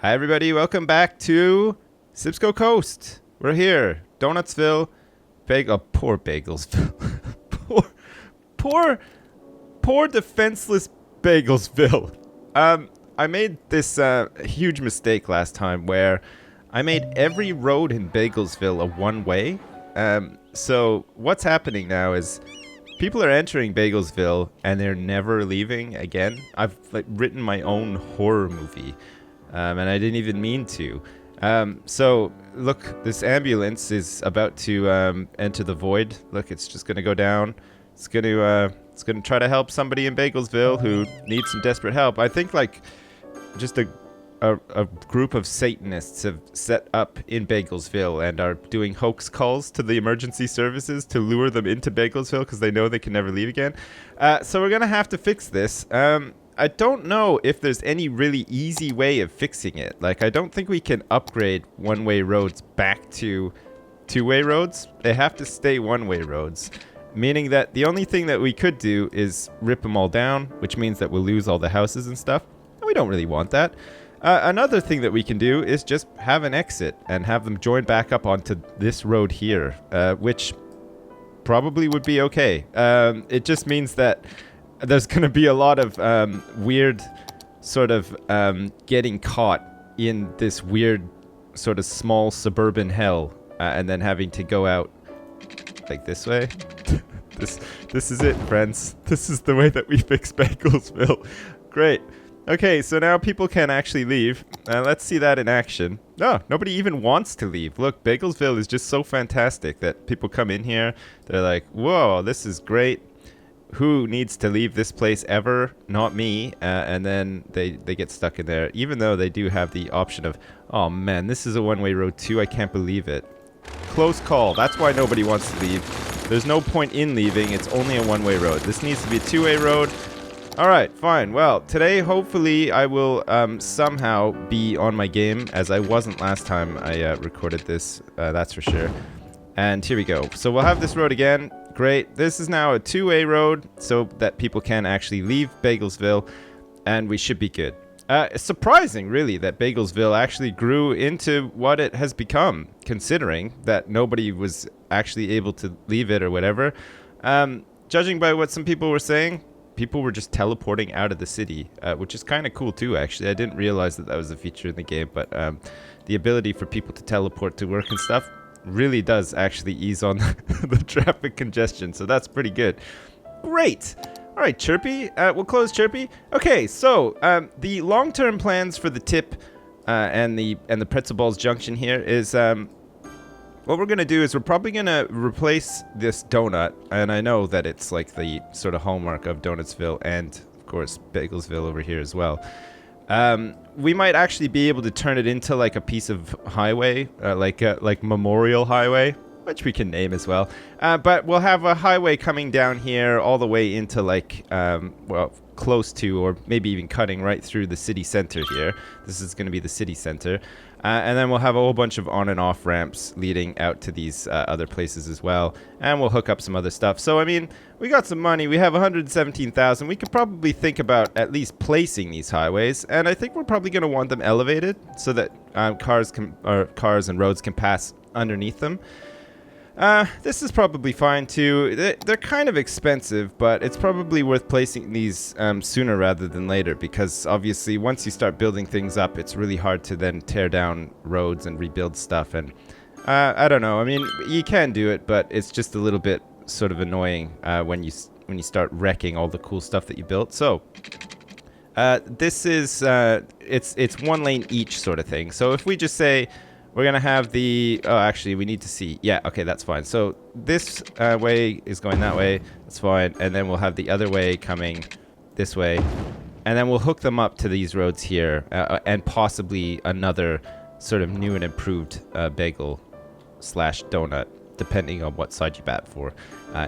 Hi, everybody. Welcome back to Sipsco Coast. We're here. Donutsville. Poor Bagelsville. poor, poor defenseless Bagelsville. I made this huge mistake last time where I made every road in Bagelsville a one-way. So what's happening now is people are entering Bagelsville and they're never leaving again. I've written my own horror movie. And I didn't even mean to. So, look, this ambulance is about to enter the void. Look, it's just going to go down. It's going to try to help somebody in Bagelsville who needs some desperate help. I think, just a group of Satanists have set up in Bagelsville and are doing hoax calls to the emergency services to lure them into Bagelsville because they know they can never leave again. So we're going to have to fix this. I don't know if there's any really easy way of fixing it. I don't think we can upgrade one-way roads back to two-way roads. They have to stay one-way roads, meaning that the only thing that we could do is rip them all down, which means that we'll lose all the houses and stuff. And we don't really want that. Another thing that we can do is just have an exit and have them join back up onto this road here, which probably would be okay. It just means that there's going to be a lot of weird sort of getting caught in this weird sort of small suburban hell and then having to go out like this way. This is it, friends. This is the way that we fix Bagelsville. Great. Okay, so now people can actually leave. Let's see that in action. No, nobody even wants to leave. Look, Bagelsville is just so fantastic that people come in here. They're like, whoa, this is great. Who needs to leave this place ever? Not me. And then they get stuck in there, even though they do have the option of, oh man, this is a one-way road too. I can't believe it. Close call. That's why nobody wants to leave. There's no point in leaving. It's only a one-way road. This needs to be a two-way road. All right, fine. Well, today, hopefully, I will somehow be on my game, as I wasn't last time I recorded this. That's for sure. And here we go. So we'll have this road again. Great. This is now a two-way road so that people can actually leave Bagelsville, and we should be good. It's surprising, really, that Bagelsville actually grew into what it has become, considering that nobody was actually able to leave it or whatever. Judging by what some people were saying, people were just teleporting out of the city, which is kind of cool, too, actually. I didn't realize that was a feature in the game, but the ability for people to teleport to work and stuff really does actually ease on the traffic congestion, so that's pretty good. Great. All right, Chirpy. We'll close Chirpy. Okay, so the long-term plans for the tip and the Pretzel Balls Junction here is what we're gonna do is we're probably gonna replace this donut, and I know that it's like the sort of hallmark of Donutsville and of course Bagelsville over here as well. We might actually be able to turn it into like a piece of highway, like Memorial Highway, which we can name as well. But we'll have a highway coming down here all the way into close to, or maybe even cutting right through the city center here. This is going to be the city center. And then we'll have a whole bunch of on and off ramps leading out to these other places as well. And we'll hook up some other stuff. So, I mean, we got some money. We have 117,000. We could probably think about at least placing these highways. And I think we're probably going to want them elevated so that cars and roads can pass underneath them. This is probably fine too. They're kind of expensive, but it's probably worth placing these sooner rather than later, because obviously once you start building things up, it's really hard to then tear down roads and rebuild stuff. And I don't know. I mean, you can do it, but it's just a little bit sort of annoying when you start wrecking all the cool stuff that you built. So this is it's one lane each sort of thing. So if we just say we're going to have actually, we need to see. Yeah, okay, that's fine. So this way is going that way. That's fine. And then we'll have the other way coming this way. And then we'll hook them up to these roads here and possibly another sort of new and improved bagel / donut, depending on what side you bat for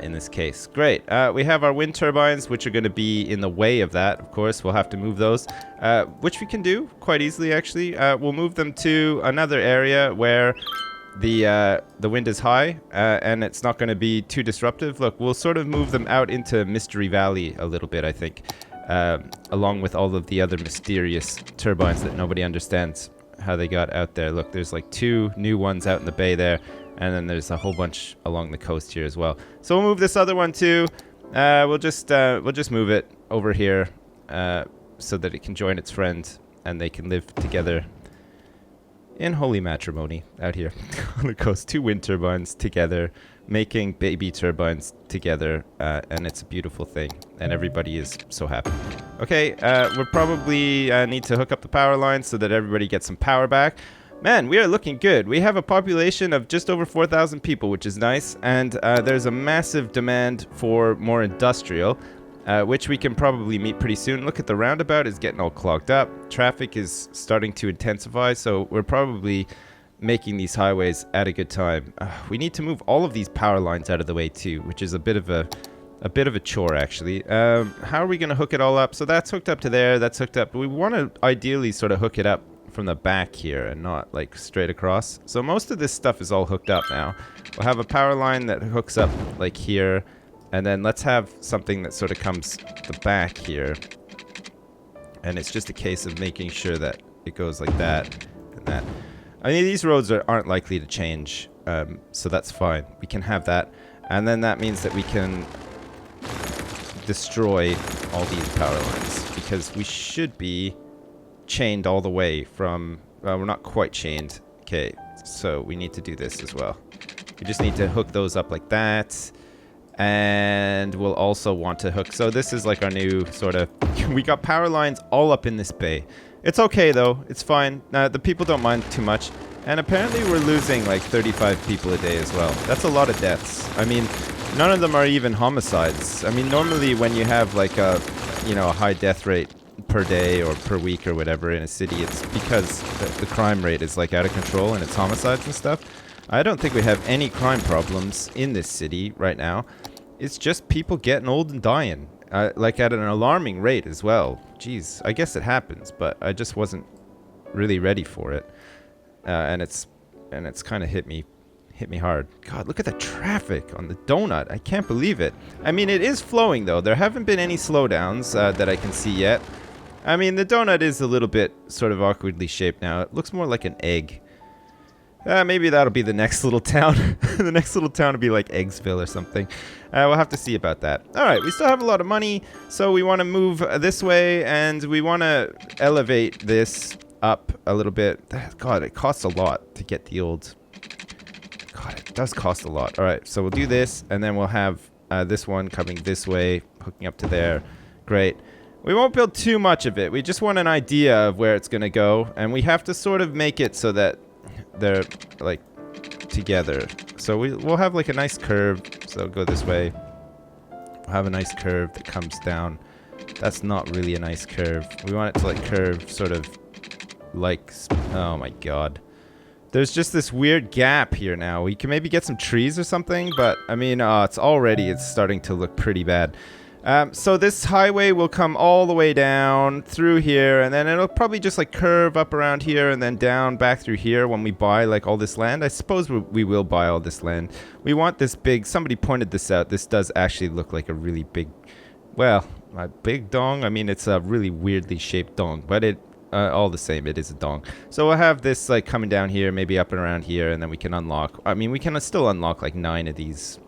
in this case. Great. We have our wind turbines, which are going to be in the way of that, of course. We'll have to move those, which we can do quite easily, actually. We'll move them to another area where the wind is high and it's not going to be too disruptive. Look, we'll sort of move them out into Mystery Valley a little bit, I think, along with all of the other mysterious turbines that nobody understands. how they got out there. Look, there's like 2 new ones out in the bay there, and then there's a whole bunch along the coast here as well. So we'll move this other one too. We'll just move it over here so that it can join its friend and they can live together in holy matrimony out here on the coast. 2 wind turbines together, making baby turbines together, and it's a beautiful thing, and everybody is so happy. Okay, we'll probably need to hook up the power line so that everybody gets some power back. Man, we are looking good. We have a population of just over 4,000 people, which is nice, and there's a massive demand for more industrial, which we can probably meet pretty soon. Look at the roundabout is getting all clogged up. Traffic is starting to intensify, so we're probably making these highways at a good time. We need to move all of these power lines out of the way too, which is a bit of a chore actually. How are we going to hook it all up? So that's hooked up to there, that's hooked up. We want to ideally sort of hook it up from the back here and not like straight across. So most of this stuff is all hooked up now. We'll have a power line that hooks up like here, and then let's have something that sort of comes the back here, and it's just a case of making sure that it goes like that and that. I mean, these roads aren't likely to change, so that's fine. We can have that, and then that means that we can destroy all these power lines, because we should be chained all the way from, well, we're not quite chained. Okay, so we need to do this as well. We just need to hook those up like that, and we'll also want to hook, so this is like our new sort of, we got power lines all up in this bay. It's okay though, it's fine. The people don't mind too much, and apparently we're losing like 35 people a day as well. That's a lot of deaths. I mean, none of them are even homicides. I mean, normally when you have like a, you know, a high death rate per day or per week or whatever in a city, it's because the crime rate is like out of control and it's homicides and stuff. I don't think we have any crime problems in this city right now. It's just people getting old and dying, like at an alarming rate as well. Jeez, I guess it happens, but I just wasn't really ready for it, and it's kind of hit me hard. God, look at the traffic on the donut. I can't believe it. I mean, it is flowing though. There haven't been any slowdowns that I can see yet. I mean, the donut is a little bit sort of awkwardly shaped now. It looks more like an egg. Maybe that'll be the next little town. The next little town will be like Eggsville or something. We'll have to see about that. All right, we still have a lot of money, so we want to move this way, and we want to elevate this up a little bit. God, it costs a lot to get the old... God, it does cost a lot. All right, so we'll do this, and then we'll have this one coming this way, hooking up to there. Great. We won't build too much of it. We just want an idea of where it's going to go, and we have to sort of make it so that they're like together. So we'll have like a nice curve. So go this way. We'll have a nice curve that comes down. That's not really a nice curve. We want it to like curve sort of like, oh my god. There's just this weird gap here now. We can maybe get some trees or something, but I mean, it's starting to look pretty bad. So this highway will come all the way down through here, and then it'll probably just like curve up around here and then down back through here when we buy like all this land. I suppose we will buy all this land. We want this big, somebody pointed this out, this does actually look like a really big, well, a big dong. I mean, it's a really weirdly shaped dong, but it, all the same, it is a dong. So we'll have this like coming down here, maybe up and around here, and then we can unlock, I mean, we can still unlock like 9 of these,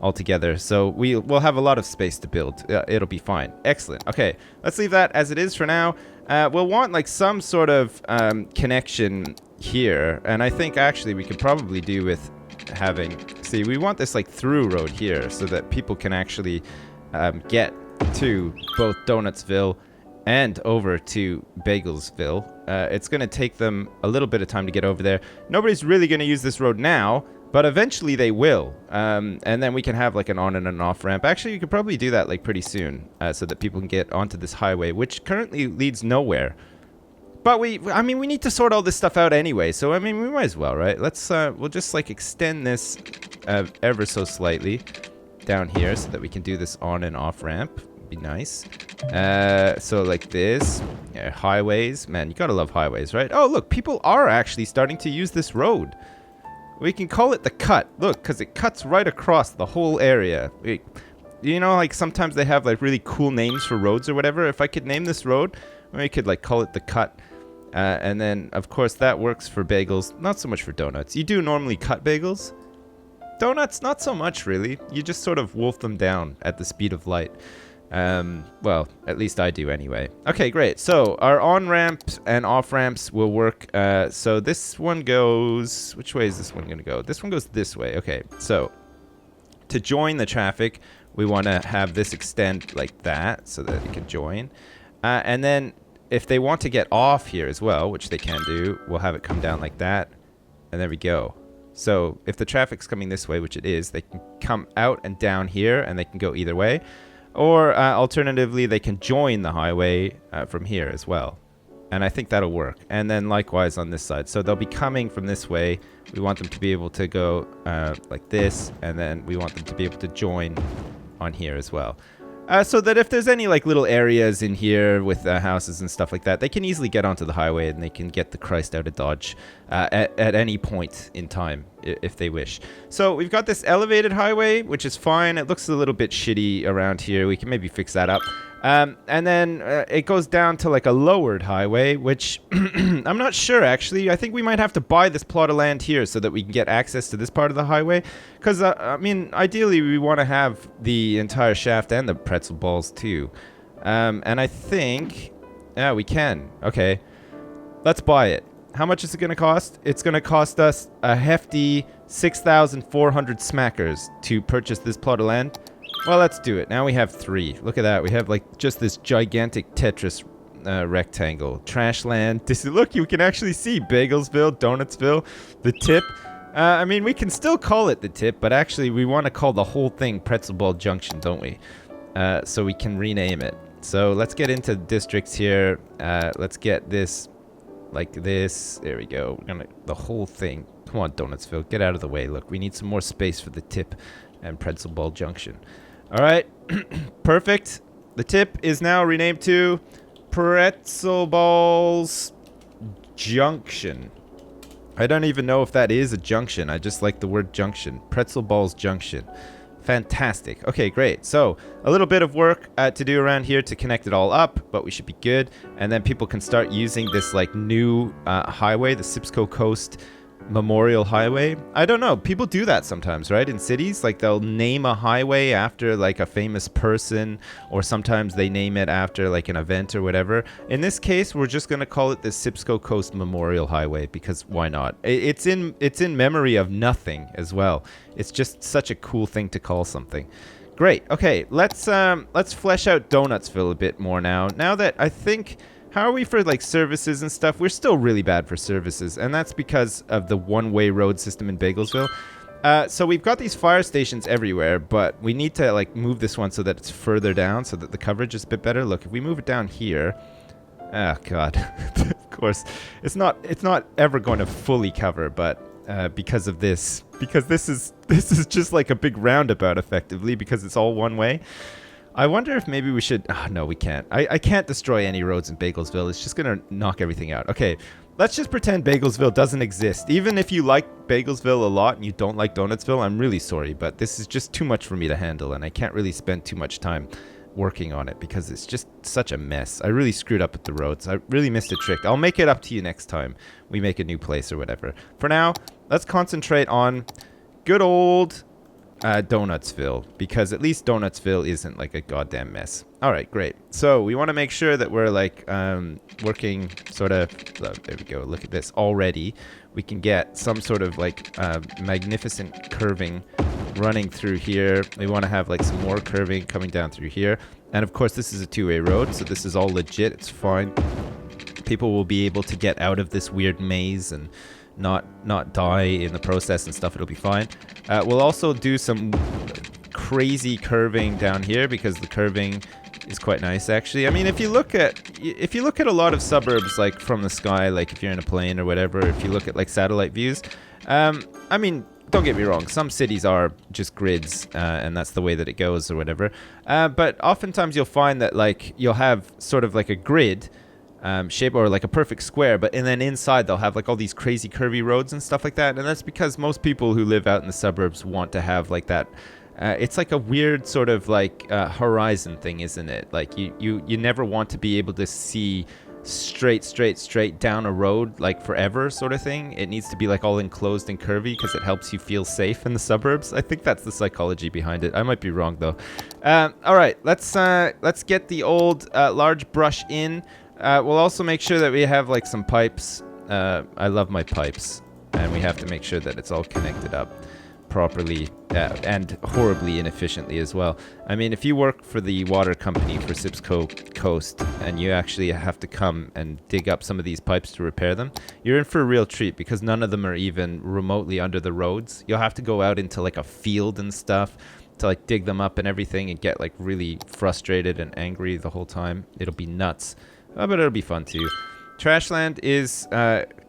altogether, so we'll have a lot of space to build. It'll be fine. Excellent. Okay, let's leave that as it is for now. We'll want like some sort of connection here, and I think actually we could probably do with having, see, we want this like through road here so that people can actually get to both Donutsville and over to Bagelsville. It's going to take them a little bit of time to get over there. Nobody's really going to use this road now, but eventually they will, and then we can have like an on and an off ramp. Actually, you could probably do that like pretty soon, so that people can get onto this highway, which currently leads nowhere. But I mean, we need to sort all this stuff out anyway, so I mean, we might as well, right? Let's, we'll just like extend this ever so slightly down here so that we can do this on and off ramp. Be nice. So like this, yeah, highways, man, you gotta love highways, right? Oh, look, people are actually starting to use this road. We can call it the cut. Look, because it cuts right across the whole area. You know, like sometimes they have like really cool names for roads or whatever. If I could name this road, we could like call it the cut. And then, of course, that works for bagels. Not so much for donuts. You do normally cut bagels. Donuts, not so much, really. You just sort of wolf them down at the speed of light. Well, at least I do anyway. Okay, great. So our on-ramps and off-ramps will work. So this one goes... Which way is this one going to go? This one goes this way. Okay, so to join the traffic, we want to have this extend like that so that it can join. And then if they want to get off here as well, which they can do, we'll have it come down like that. And there we go. So if the traffic's coming this way, which it is, they can come out and down here, and they can go either way. Or alternatively, they can join the highway from here as well. And I think that'll work. And then likewise on this side. So they'll be coming from this way. We want them to be able to go like this. And then we want them to be able to join on here as well. So that if there's any like little areas in here with houses and stuff like that, they can easily get onto the highway and they can get the Christ out of Dodge at any point in time if they wish. So we've got this elevated highway, which is fine. It looks a little bit shitty around here. We can maybe fix that up. And then it goes down to like a lowered highway, which I'm not sure, actually. I think we might have to buy this plot of land here so that we can get access to this part of the highway. Because, I mean, ideally we want to have the entire shaft and the pretzel balls too. And I think, yeah, we can. Okay, let's buy it. How much is it going to cost? It's going to cost us a hefty 6,400 smackers to purchase this plot of land. Well, let's do it. Now we have 3. Look at that. We have like just this gigantic Tetris rectangle. Trash land. Look, you can actually see Bagelsville, Donutsville, the tip. I mean, we can still call it the tip, but actually we want to call the whole thing Pretzel Ball Junction, don't we? So we can rename it. So let's get into districts here. Let's get this like this. There we go. We're gonna the whole thing. Come on, Donutsville. Get out of the way. Look, we need some more space for the tip and Pretzel Ball Junction. All right, perfect. The tip is now renamed to Pretzel Balls Junction. I don't even know if that is a junction. I just like the word junction. Pretzel Balls Junction. Fantastic. Okay, great. So a little bit of work to do around here to connect it all up, but we should be good. And then people can start using this like new highway, the Sipsco Coast Memorial Highway. I don't know. People do that sometimes, right? In cities, like they'll name a highway after like a famous person, or sometimes they name it after like an event or whatever. In this case, we're just going to call it the Sipsco Coast Memorial Highway because why not? It's in memory of nothing as well. It's just such a cool thing to call something. Great. Okay, let's flesh out Donutsville a bit more now. Now that I think, how are we for like services and stuff? We're still really bad for services, and that's because of the one-way road system in Bagelsville. So we've got these fire stations everywhere, but we need to like move this one so that it's further down, so that the coverage is a bit better. Look, if we move it down here, oh god, of course, it's not ever going to fully cover, but because of this, because this is just like a big roundabout effectively, because it's all one way. I wonder if maybe we should... Oh, no, we can't. I can't destroy any roads in Bagelsville. It's just going to knock everything out. Okay, let's just pretend Bagelsville doesn't exist. Even if you like Bagelsville a lot and you don't like Donutsville, I'm really sorry, but this is just too much for me to handle, and I can't really spend too much time working on it because it's just such a mess. I really screwed up with the roads. I really missed a trick. I'll make it up to you next time we make a new place or whatever. For now, let's concentrate on good old... Donutsville, because at least Donutsville isn't like a goddamn mess. All right, great. So we want to make sure that we're like working sort of, there we go, look at this. Already we can get some sort of like magnificent curving running through here. We want to have like some more curving coming down through here. And of course this is a two-way road, so this is all legit. It's fine. People will be able to get out of this weird maze and not die in the process and stuff. It'll be fine. We'll also do some crazy curving down here because the curving is quite nice actually. I mean, if you look at a lot of suburbs like from the sky, like if you're in a plane or whatever, if you look at like satellite views, I mean, don't get me wrong, some cities are just grids and that's the way that it goes or whatever, but oftentimes you'll find that like you'll have sort of like a grid shape or like a perfect square, and then inside they'll have like all these crazy curvy roads and stuff like that. And that's because most people who live out in the suburbs want to have like that. It's like a weird sort of like horizon thing, isn't it? Like you never want to be able to see straight down a road like forever sort of thing. It needs to be like all enclosed and curvy because it helps you feel safe in the suburbs. I think that's the psychology behind it. I might be wrong though. All right, let's get the old large brush in. We'll also make sure that we have like some pipes. I love my pipes, and we have to make sure that it's all connected up properly and horribly inefficiently as well. I mean, if you work for the water company for Sipsco Coast and you actually have to come and dig up some of these pipes to repair them, you're in for a real treat because none of them are even remotely under the roads. You'll have to go out into like a field and stuff to like dig them up and everything and get like really frustrated and angry the whole time. It'll be nuts, but it'll be fun too. Trashland is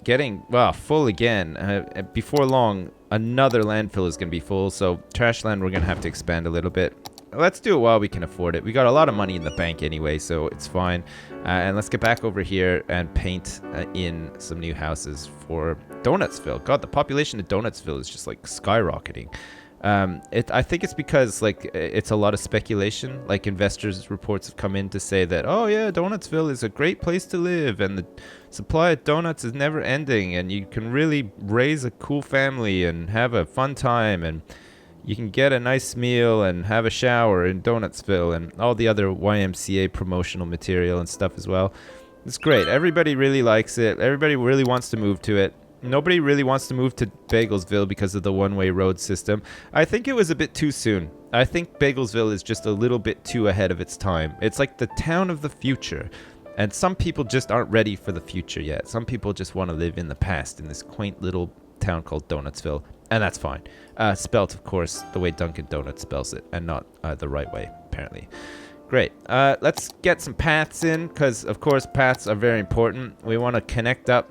getting, well, full again. Before long, another landfill is going to be full, so Trashland, we're going to have to expand a little bit. Let's do it while we can afford it. We got a lot of money in the bank anyway, so it's fine. And let's get back over here and paint in some new houses for Donutsville. God, the population of Donutsville is just like skyrocketing. I think it's because like it's a lot of speculation. Like investors' reports have come in to say that, oh yeah, Donutsville is a great place to live and the supply of donuts is never ending and you can really raise a cool family and have a fun time and you can get a nice meal and have a shower in Donutsville and all the other YMCA promotional material and stuff as well. It's great. Everybody really likes it. Everybody really wants to move to it. Nobody really wants to move to Bagelsville because of the one-way road system. I think it was a bit too soon. I think Bagelsville is just a little bit too ahead of its time. It's like the town of the future. And some people just aren't ready for the future yet. Some people just want to live in the past in this quaint little town called Donutsville. And that's fine. Spelt, of course, the way Dunkin' Donuts spells it. And not the right way, apparently. Great. Let's get some paths in. Because, of course, paths are very important. We want to connect up.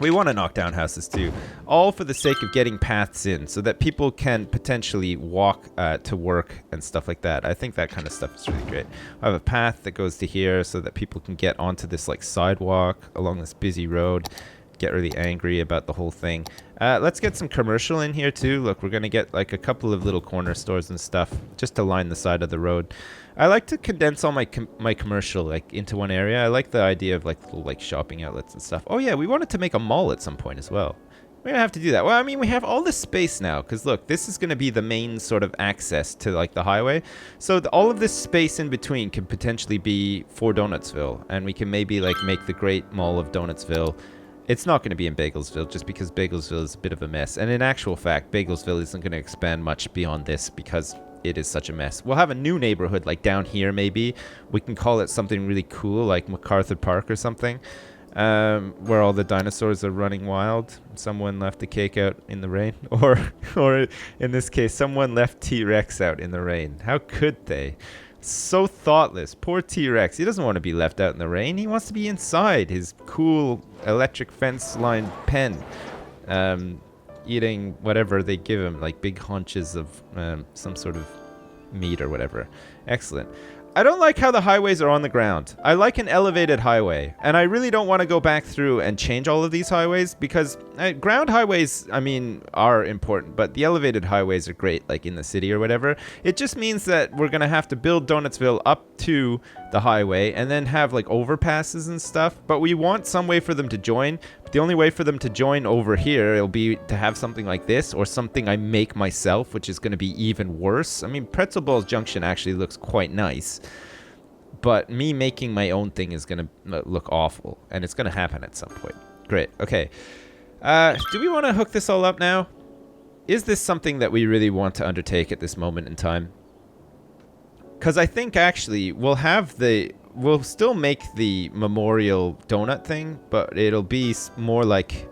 We want to knock down houses too, all for the sake of getting paths in so that people can potentially walk to work and stuff like that. I think that kind of stuff is really great. I have a path that goes to here so that people can get onto this like sidewalk along this busy road, get really angry about the whole thing. Let's get some commercial in here too. Look, we're going to get like a couple of little corner stores and stuff just to line the side of the road. I like to condense all my commercial like into one area. I like the idea of like little like shopping outlets and stuff. Oh yeah, we wanted to make a mall at some point as well. We're gonna have to do that. Well, I mean, we have all this space now because look, this is gonna be the main sort of access to like the highway. So all of this space in between can potentially be for Donutsville, and we can maybe like make the Great Mall of Donutsville. It's not going to be in Bagelsville just because Bagelsville is a bit of a mess. And in actual fact, Bagelsville isn't going to expand much beyond this because it is such a mess. We'll have a new neighborhood like down here maybe. We can call it something really cool like MacArthur Park or something, where all the dinosaurs are running wild. Someone left the cake out in the rain. Or in this case, someone left T-Rex out in the rain. How could they? So thoughtless. Poor T-Rex. He doesn't want to be left out in the rain. He wants to be inside his cool electric fence-lined pen, eating whatever they give him, like big haunches of some sort of meat or whatever. Excellent. I don't like how the highways are on the ground. I like an elevated highway, and I really don't want to go back through and change all of these highways because ground highways, I mean, are important, but the elevated highways are great, like in the city or whatever. It just means that we're going to have to build Donutsville up to the highway and then have like overpasses and stuff, but we want some way for them to join. The only way for them to join over here, it'll be to have something like this or something I make myself, which is going to be even worse. I mean, Pretzel Balls Junction actually looks quite nice, but me making my own thing is going to look awful, and it's going to happen at some point. Great. Okay. Do we want to hook this all up now? Is this something that we really want to undertake at this moment in time? Because I think actually we'll still make the memorial donut thing, but it'll be more like,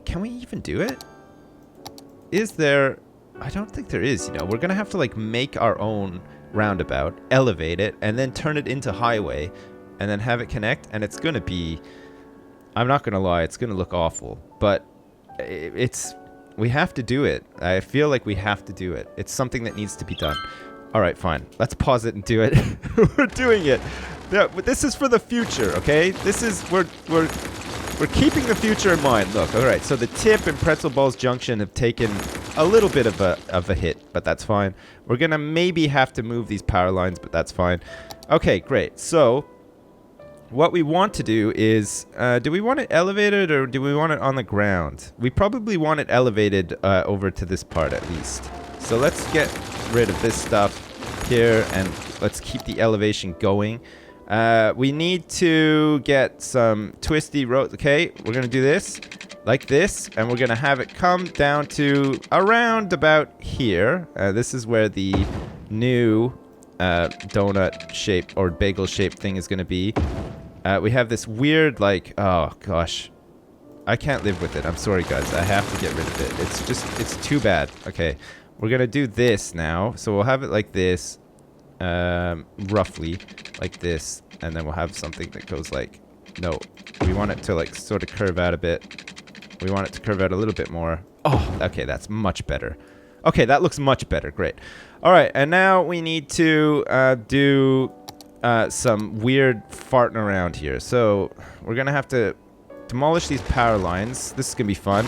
can we even do it? Is there? I don't think there is, we're going to have to like make our own roundabout, elevate it, and then turn it into highway, and then have it connect, and it's going to be, I'm not going to lie, it's going to look awful, but we have to do it. I feel like we have to do it. It's something that needs to be done. All right, fine. Let's pause it and do it. We're doing it. This is for the future, okay? This is we're keeping the future in mind. Look, all right. So the tip and Pretzel Balls Junction have taken a little bit of a hit, but that's fine. We're gonna maybe have to move these power lines, but that's fine. Okay, great. So what we want to do is, do we want it elevated or do we want it on the ground? We probably want it elevated over to this part at least. So let's get rid of this stuff here and let's keep the elevation going. We need to get some twisty roads. Okay, we're going to do this like this, and we're going to have it come down to around about here. This is where the new donut shape or bagel shape thing is going to be. We have this weird, like, oh gosh, I can't live with it. I'm sorry, guys. I have to get rid of it. It's just, it's too bad. Okay, we're going to do this now. So we'll have it like this, roughly like this. And then we'll have something that goes like, no, we want it to like sort of curve out a bit. We want it to curve out a little bit more. Oh, okay, that's much better. Okay, that looks much better. Great. All right, and now we need to do some weird farting around here. So we're going to have to demolish these power lines. This is going to be fun.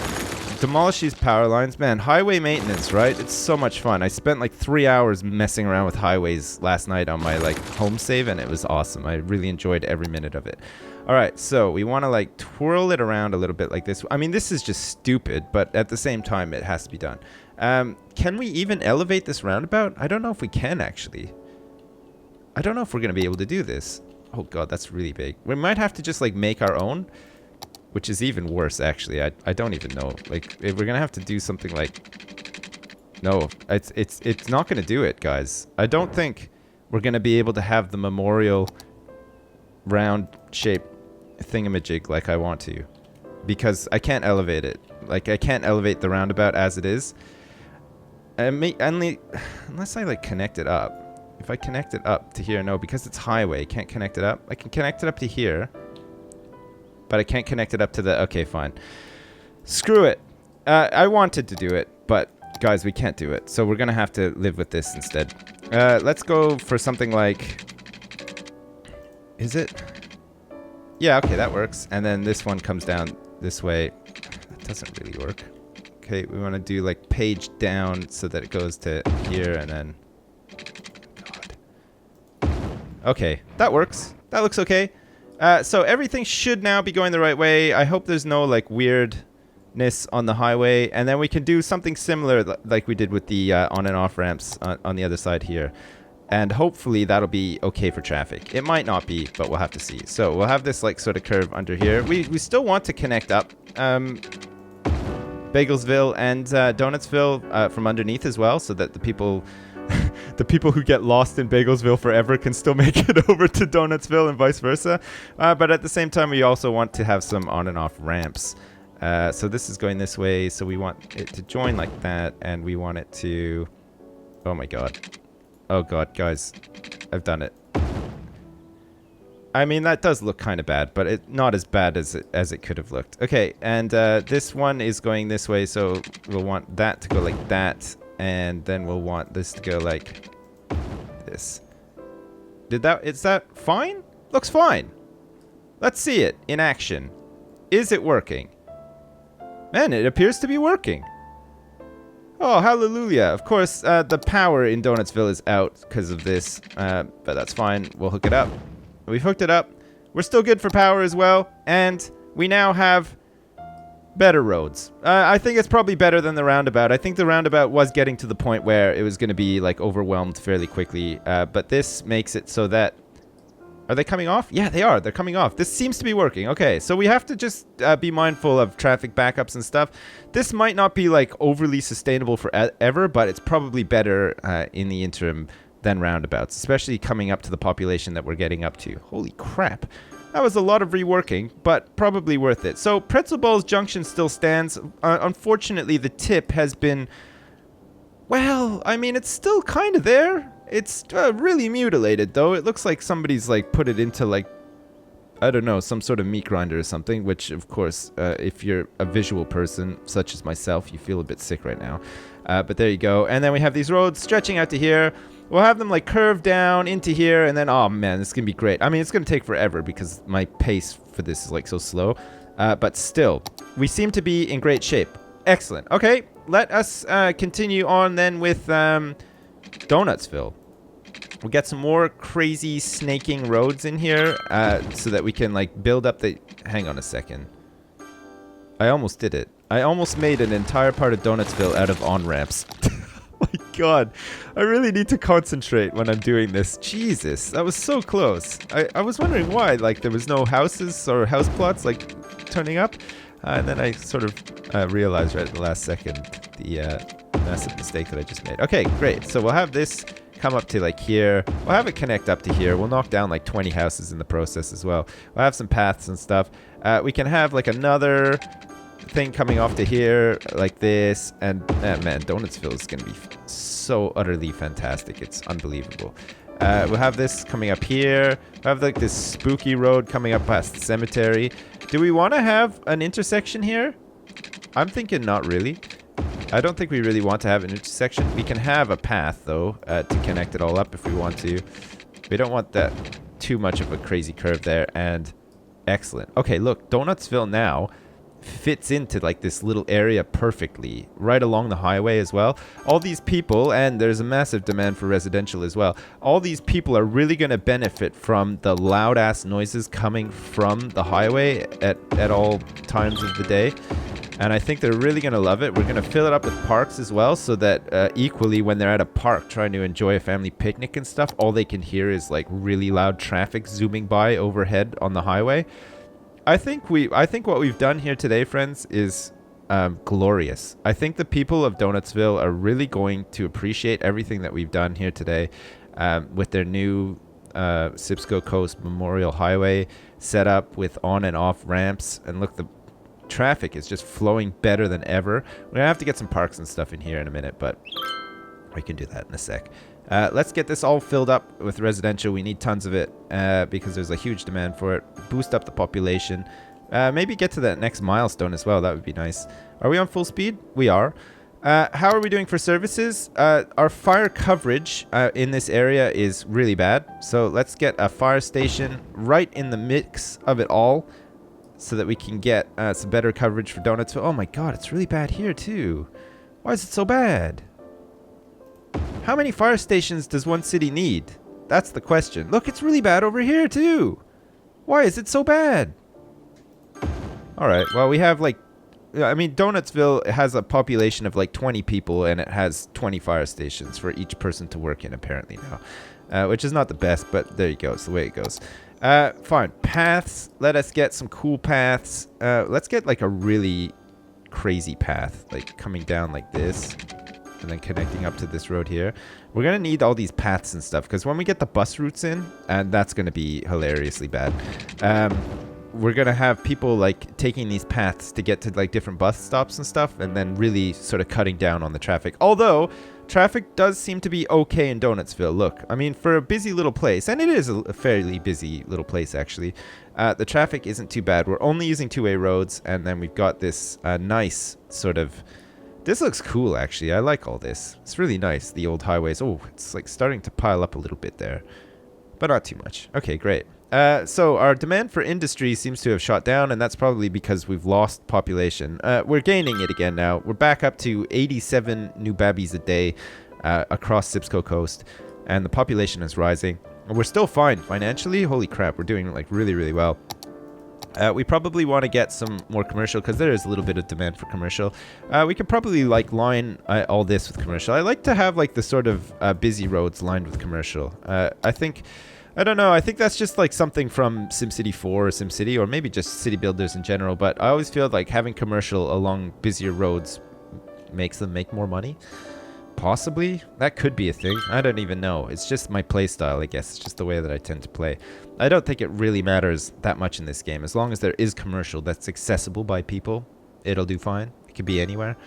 Demolish these power lines. Man, highway maintenance, right? It's so much fun. I spent like 3 hours messing around with highways last night on my like home save, and it was awesome. I really enjoyed every minute of it. All right, so we want to like twirl it around a little bit like this. I mean, this is just stupid, but at the same time, it has to be done. Can we even elevate this roundabout? I don't know if we can, actually. I don't know if we're going to be able to do this. Oh, God, that's really big. We might have to just like make our own. Which is even worse, actually. I don't even know. Like, if we're gonna have to do something like... No, it's not gonna do it, guys. I don't think we're gonna be able to have the memorial round shape thingamajig like I want to. Because I can't elevate it. Like, I can't elevate the roundabout as it is. Unless I, like, connect it up. If I connect it up to here, no, because it's highway, can't connect it up. I can connect it up to here. But I can't connect it up to the... Okay, fine. Screw it. I wanted to do it, but guys, we can't do it. So we're going to have to live with this instead. Let's go for something like... Is it? Yeah, okay, that works. And then this one comes down this way. That doesn't really work. Okay, we want to do like page down so that it goes to here and then... God. Okay, that works. That looks okay. So everything should now be going the right way. I hope there's no like weirdness on the highway. And then we can do something similar like we did with the on and off ramps on the other side here. And hopefully that'll be okay for traffic. It might not be, but we'll have to see. So we'll have this like sort of curve under here. We still want to connect up Bagelsville and Donutsville from underneath as well, so that the people... the people who get lost in Bagelsville forever can still make it over to Donutsville and vice versa. But at the same time, we also want to have some on and off ramps. So this is going this way. So we want it to join like that. And we want it to... Oh my God. Oh God, guys. I've done it. I mean, that does look kind of bad, but it's not as bad as it could have looked. Okay, and this one is going this way. So we'll want that to go like that. And then we'll want this to go like this. Is that fine? Looks fine. Let's see it in action. Is it working? Man, it appears to be working. Oh, hallelujah. Of course, the power in Donutsville is out because of this. But that's fine. We'll hook it up. We've hooked it up. We're still good for power as well. And we now have... better roads. I think it's probably better than the roundabout. I think the roundabout was getting to the point where it was going to be like overwhelmed fairly quickly. But this makes it so that... Are they coming off? Yeah, they are. They're coming off. This seems to be working. Okay, so we have to just be mindful of traffic backups and stuff. This might not be like overly sustainable forever, but it's probably better in the interim than roundabouts, especially coming up to the population that we're getting up to. Holy crap. That was a lot of reworking, but probably worth it. So Pretzel Balls Junction still stands. Unfortunately, the tip has been... Well, I mean, it's still kind of there. It's really mutilated, though. It looks like somebody's, like, put it into, like, I don't know, some sort of meat grinder or something, which, of course, if you're a visual person, such as myself, you feel a bit sick right now. But there you go. And then we have these roads stretching out to here. We'll have them like curve down into here, and then, oh man, this is going to be great. I mean, it's going to take forever because my pace for this is like so slow. But still, we seem to be in great shape. Excellent. Okay, let us continue on then with Donutsville. We'll get some more crazy snaking roads in here so that we can like build up the... Hang on a second. I almost did it. I almost made an entire part of Donutsville out of on-ramps. Oh my god. I really need to concentrate when I'm doing this. Jesus, that was so close. I was wondering why. Like, there was no houses or house plots, like, turning up. And then I sort of realized right at the last second the massive mistake that I just made. Okay, great. So we'll have this come up to, like, here. We'll have it connect up to here. We'll knock down, like, 20 houses in the process as well. We'll have some paths and stuff. We can have, like, another... thing coming off to here like this, and man, Donutsville is gonna be so utterly fantastic. It's unbelievable. We'll have this coming up here. We'll have like this spooky road coming up past the cemetery. Do we want to have an intersection here? I'm thinking not really. I don't think we really want to have an intersection. We can have a path though to connect it all up if we want to. We don't want that too much of a crazy curve there. And excellent. Okay, look, Donutsville now fits into like this little area perfectly right along the highway as well. All these people, and there's a massive demand for residential as well, all these people are really going to benefit from the loud ass noises coming from the highway at all times of the day, and I think they're really going to love it. We're going to fill it up with parks as well, so that equally when they're at a park trying to enjoy a family picnic and stuff, all they can hear is like really loud traffic zooming by overhead on the highway. I think what we've done here today, friends, is glorious. I think the people of Donutsville are really going to appreciate everything that we've done here today with their new Sipsco Coast Memorial Highway set up with on and off ramps. And look, the traffic is just flowing better than ever. We're going to have to get some parks and stuff in here in a minute, but we can do that in a sec. Let's get this all filled up with residential. We need tons of it because there's a huge demand for it. Boost up the population. Maybe get to that next milestone as well. That would be nice. Are we on full speed? We are. How are we doing for services? Our fire coverage in this area is really bad. So let's get a fire station right in the mix of it all so that we can get some better coverage for Donutsville. Oh my god, it's really bad here too. Why is it so bad? How many fire stations does one city need? That's the question. Look, it's really bad over here too. Why is it so bad? Alright, well we have like... I mean, Donutsville has a population of like 20 people and it has 20 fire stations for each person to work in apparently now. Which is not the best, but there you go. It's the way it goes. Fine. Paths. Let us get some cool paths. Let's get like a really crazy path. Like coming down like this. And then connecting up to this road here. We're going to need all these paths and stuff. Because when we get the bus routes in, and that's going to be hilariously bad. We're going to have people like taking these paths to get to like different bus stops and stuff. And then really sort of cutting down on the traffic. Although, traffic does seem to be okay in Donutsville. Look, I mean, for a busy little place, and it is a fairly busy little place actually, the traffic isn't too bad. We're only using two-way roads. And then we've got this nice sort of... This looks cool, actually. I like all this. It's really nice, the old highways. Oh, it's like starting to pile up a little bit there. But not too much. Okay, great. So our demand for industry seems to have shot down, and that's probably because we've lost population. We're gaining it again now. We're back up to 87 new babbies a day across Sipsco Coast, and the population is rising. We're still fine financially. Holy crap, we're doing like really, really well. We probably want to get some more commercial because there is a little bit of demand for commercial. We could probably like line all this with commercial. I like to have like the sort of busy roads lined with commercial. I don't know. I think that's just like something from SimCity 4 or SimCity, or maybe just city builders in general. But I always feel like having commercial along busier roads makes them make more money. Possibly. That could be a thing. I don't even know. It's just my play style, I guess. It's just the way that I tend to play. I don't think it really matters that much in this game. As long as there is commercial that's accessible by people, it'll do fine. It could be anywhere.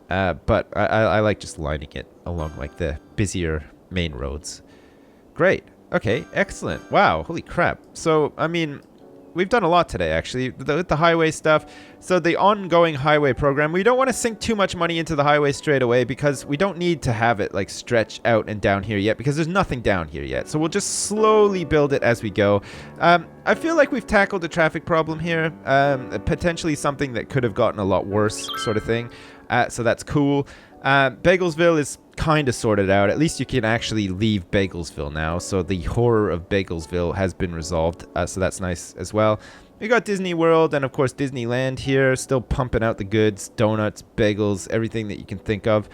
But I like just lining it along like the busier main roads. Great. Okay, excellent. Wow, holy crap. So, I mean, we've done a lot today, actually, with the highway stuff. So the ongoing highway program, we don't want to sink too much money into the highway straight away because we don't need to have it like stretch out and down here yet because there's nothing down here yet. So we'll just slowly build it as we go. I feel like we've tackled the traffic problem here. Potentially something that could have gotten a lot worse sort of thing. So that's cool. Bagelsville is kind of sorted out. At least you can actually leave Bagelsville now. So the horror of Bagelsville has been resolved. So that's nice as well. We got Disney World and, of course, Disneyland here. Still pumping out the goods, donuts, bagels, everything that you can think of,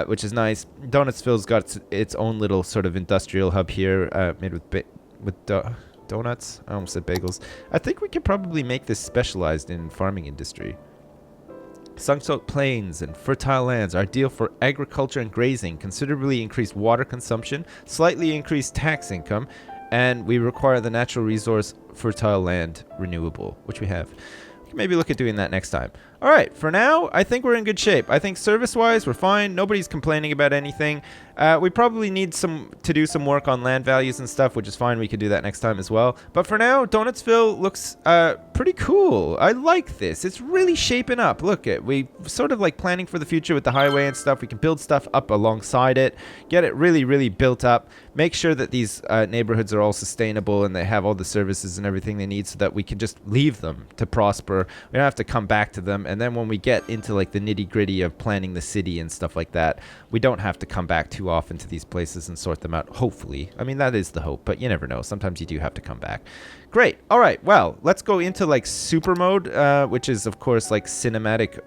which is nice. Donutsville's got its own little sort of industrial hub here made with donuts. I almost said bagels. I think we could probably make this specialized in farming industry. Sun-soaked plains and fertile lands are ideal for agriculture and grazing, considerably increased water consumption, slightly increased tax income, and we require the natural resource fertile land renewable, which we have. We can maybe look at doing that next time. All right, for now, I think we're in good shape. I think service-wise, we're fine. Nobody's complaining about anything. We probably need to do some work on land values and stuff, which is fine. We could do that next time as well. But for now, Donutsville looks pretty cool. I like this. It's really shaping up. Look, we sort of like planning for the future with the highway and stuff. We can build stuff up alongside it, get it really, really built up, make sure that these neighborhoods are all sustainable and they have all the services and everything they need so that we can just leave them to prosper. We don't have to come back to them. And then when we get into like the nitty gritty of planning the city and stuff like that, we don't have to come back too often to these places and sort them out. Hopefully. I mean, that is the hope, but you never know. Sometimes you do have to come back. Great. All right. Well, let's go into like super mode, which is of course like cinematic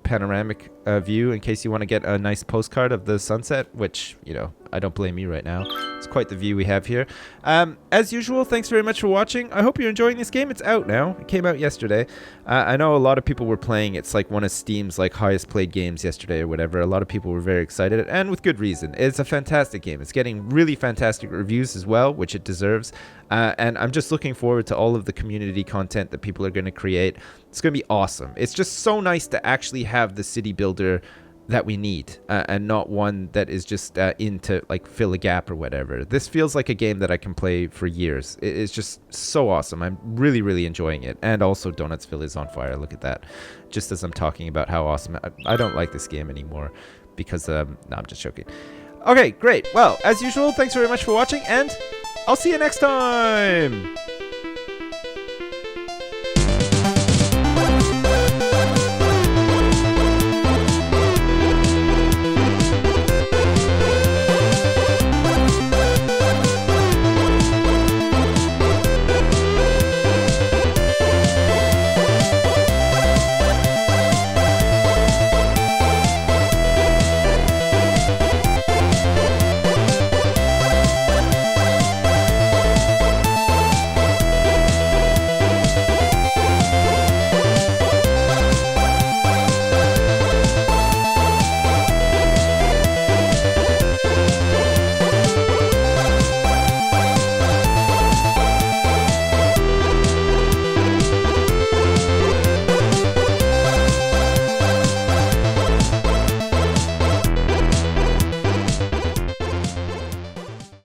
panoramic view in case you want to get a nice postcard of the sunset, which, you know, I don't blame you right now. It's quite the view we have here. As usual, thanks very much for watching. I hope you're enjoying this game. It's out now. It came out yesterday. I know a lot of people were playing. It's like one of Steam's like highest played games yesterday or whatever. A lot of people were very excited, and with good reason. It's a fantastic game. It's getting really fantastic reviews as well, which it deserves. And I'm just looking forward to all of the community content that people are going to create. It's going to be awesome. It's just so nice to actually have the city builder that we need, and not one that is just in to like fill a gap or whatever. This feels like a game that I can play for years. It's just so awesome. I'm really, really enjoying it. And also Donutsville is on fire. Look at that. Just as I'm talking about how awesome. I don't like this game anymore because, no, I'm just joking. Okay, great. Well, as usual, thanks very much for watching, and I'll see you next time.